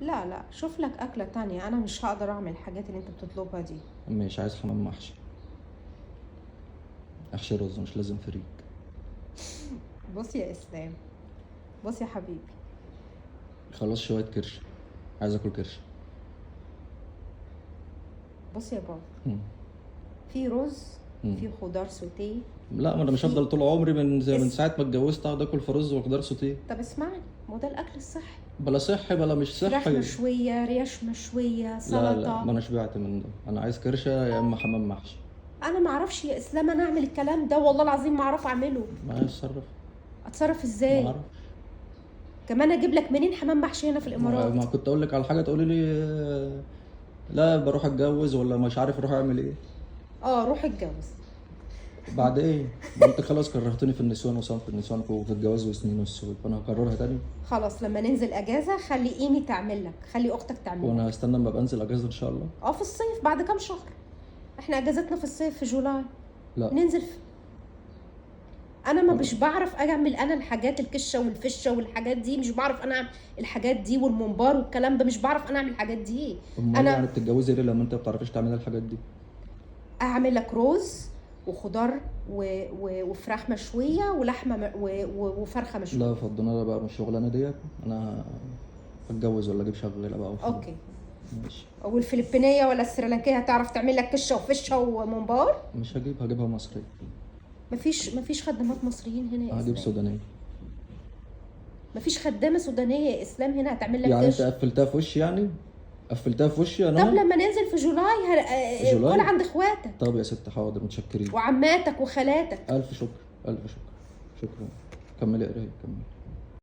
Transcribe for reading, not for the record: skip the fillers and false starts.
لا لا، شوف لك اكله تانية، انا مش هقدر اعمل الحاجات اللي انت بتطلبها دي. مش عايز حمام محشي. محشي رز، مش لازم فريك. بص يا اسلام، بص يا حبيبي. خلاص شويه كرش، عايز اكل كرش. بص يا بابا، مم. في رز، مم. في خضار سوتيه. لا، ما انا مش في هفضل طول عمري من اس... ساعه ما اتجوزت اقعد اكل في رز وخضار سوتيه. طب اسمعني، ما هو ده الاكل الصحي. بلا صحي بلا مش فراخ صحي. مشويه، ريش مشويه، لا لا، ما سلطه. انا شبعت من ده، انا عايز كرشه يا اما حمام محشي. انا ما اعرفش يا اسلام انا اعمل الكلام ده، والله العظيم ما اعرف اعمله. ما اتصرف. اتصرف ما ازاي؟ اعرف. كمان اجيب لك منين حمام محشي هنا في ما الامارات؟ كنت اقول لك على حاجه تقولي لي لا بروح اتجوز ولا مش عارف اروح اعمل ايه. اه روح اتجوز. بعد ايه؟ ما انت خلاص كرهتني في النسوان وصنف النسوان وفي الجواز وسنين والسود، فانا هكررها تاني. خلاص لما ننزل اجازه خلي ايمي تعمل لك، خلي اختك تعمل لك. وانا هستنى اما ابقى انزل اجازه ان شاء الله. اه في الصيف بعد كام شهر، احنا اجازتنا في الصيف في جولاي. لا. ننزل في... انا ما خلاص. مش بعرف اعمل انا الحاجات الكشه والفشه والحاجات دي، مش بعرف انا اعمل الحاجات دي والممبار والكلام ده، مش بعرف انا اعمل الحاجات دي. امال يعني انا بتتجوزي ليه لما انت ما بتعرفيش تعملي الحاجات دي؟ اعمل لك رز وخضار وفراخ مشويه ولحمه وفرخه مشويه. لا فضنا بقى من الشغلانه ديت، انا هتجوز ولا اجيب شغاله بقى وخلاص. اوكي. ماشي. والفلبينيه ولا السريلانكيه هتعرف تعمل لك كشه وفشه وممبار؟ مش هجيبها مصري. مفيش خدامات مصريين هنا يا هجيب اسلام. سودانيه. مفيش خدامه سودانيه يا اسلام هنا هتعمل لك يعني انت كشه. قفلتها في وشي يعني؟ قفلتها في وشي طب انا؟ لما ننزل في جولاي جولاي؟ كل عند اخواتك طب يا ست حاضر، متشكرين. وعماتك وخالاتك. الف شكر الف شكر. شكرا. كملي قرايه كملي.